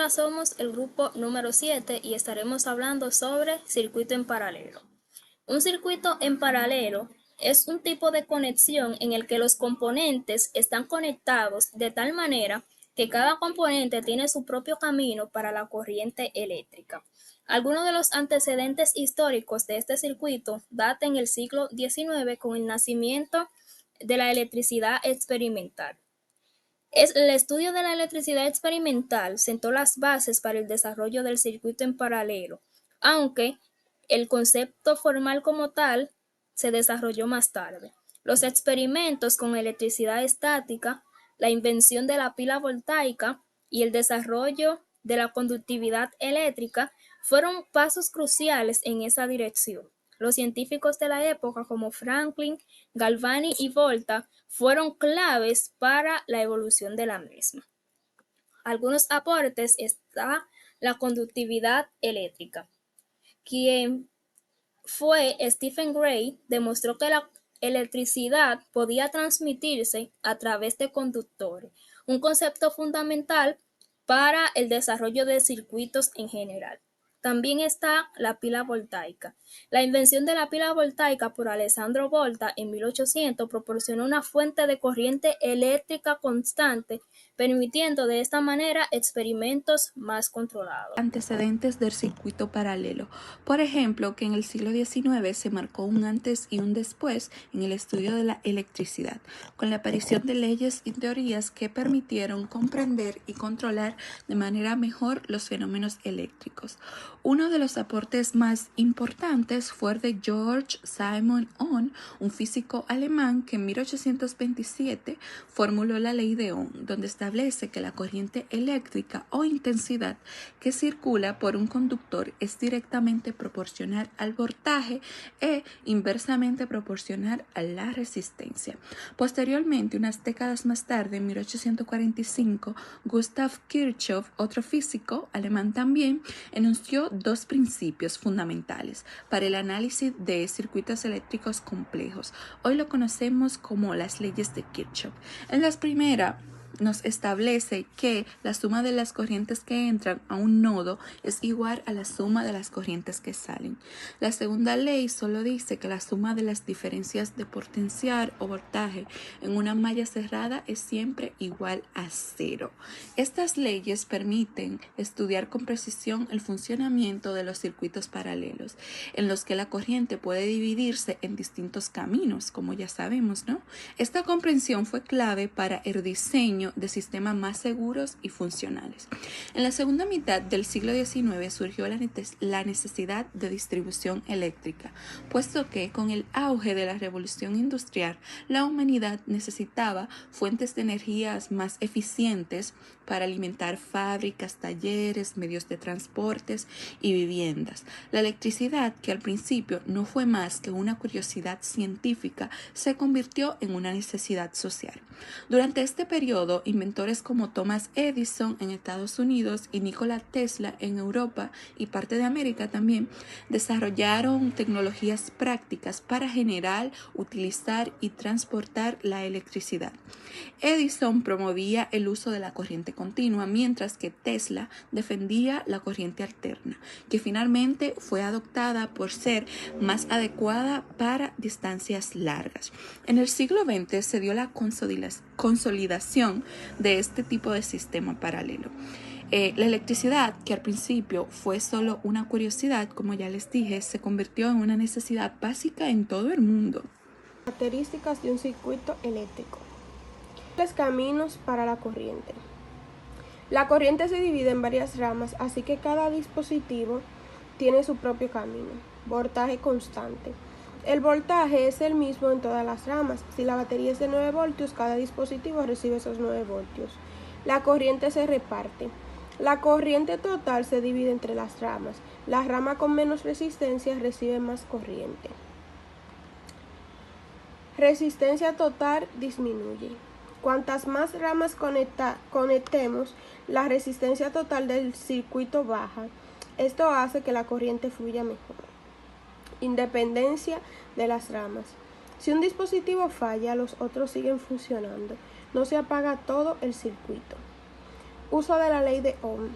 Ahora somos el grupo número 7 y estaremos hablando sobre circuito en paralelo. Un circuito en paralelo es un tipo de conexión en el que los componentes están conectados de tal manera que cada componente tiene su propio camino para la corriente eléctrica. Algunos de los antecedentes históricos de este circuito datan en el siglo XIX con el nacimiento de la electricidad experimental. El estudio de la electricidad experimental sentó las bases para el desarrollo del circuito en paralelo, aunque el concepto formal como tal se desarrolló más tarde. Los experimentos con electricidad estática, la invención de la pila voltaica y el desarrollo de la conductividad eléctrica fueron pasos cruciales en esa dirección. Los científicos de la época como Franklin, Galvani y Volta fueron claves para la evolución de la misma. Algunos aportes está la conductividad eléctrica. Quien fue Stephen Gray demostró que la electricidad podía transmitirse a través de conductores, un concepto fundamental para el desarrollo de circuitos en general. También está la pila voltaica. La invención de la pila voltaica por Alessandro Volta en 1800 proporcionó una fuente de corriente eléctrica constante, permitiendo de esta manera experimentos más controlados. Antecedentes del circuito paralelo. Por ejemplo, que en el siglo XIX se marcó un antes y un después en el estudio de la electricidad, con la aparición de leyes y teorías que permitieron comprender y controlar de manera mejor los fenómenos eléctricos. Uno de los aportes más importantes fue el de George Simon Ohm, un físico alemán que en 1827 formuló la ley de Ohm, donde establece que la corriente eléctrica o intensidad que circula por un conductor es directamente proporcional al voltaje e inversamente proporcional a la resistencia. Posteriormente, unas décadas más tarde, en 1845, Gustav Kirchhoff, otro físico alemán también, enunció dos principios fundamentales para el análisis de circuitos eléctricos complejos. Hoy lo conocemos como las leyes de Kirchhoff. En la primera nos establece que la suma de las corrientes que entran a un nodo es igual a la suma de las corrientes que salen. La segunda ley solo dice que la suma de las diferencias de potencial o voltaje en una malla cerrada es siempre igual a 0. Estas leyes permiten estudiar con precisión el funcionamiento de los circuitos paralelos, en los que la corriente puede dividirse en distintos caminos, como ya sabemos, ¿no? Esta comprensión fue clave para el diseño de sistemas más seguros y funcionales. En la segunda mitad del siglo XIX surgió la necesidad de distribución eléctrica, puesto que con el auge de la revolución industrial, la humanidad necesitaba fuentes de energías más eficientes para alimentar fábricas, talleres, medios de transportes y viviendas. La electricidad, que al principio no fue más que una curiosidad científica, se convirtió en una necesidad social. Durante este periodo, inventores como Thomas Edison en Estados Unidos y Nikola Tesla en Europa y parte de América también desarrollaron tecnologías prácticas para generar, utilizar y transportar la electricidad. Edison promovía el uso de la corriente continua, mientras que Tesla defendía la corriente alterna, que finalmente fue adoptada por ser más adecuada para distancias largas. En el siglo XX se dio la consolidación de este tipo de sistema paralelo. La electricidad, que al principio fue solo una curiosidad, como ya les dije, se convirtió en una necesidad básica en todo el mundo. Características de un circuito eléctrico. Los caminos para la corriente. La corriente se divide en varias ramas, así que cada dispositivo tiene su propio camino. Voltaje constante. El voltaje es el mismo en todas las ramas. Si la batería es de 9 voltios, cada dispositivo recibe esos 9 voltios. La corriente se reparte. La corriente total se divide entre las ramas. La rama con menos resistencia recibe más corriente. Resistencia total disminuye. Cuantas más ramas conectemos, la resistencia total del circuito baja. Esto hace que la corriente fluya mejor. Independencia de las ramas. Si un dispositivo falla, los otros siguen funcionando. No se apaga todo el circuito. Uso de la ley de Ohm.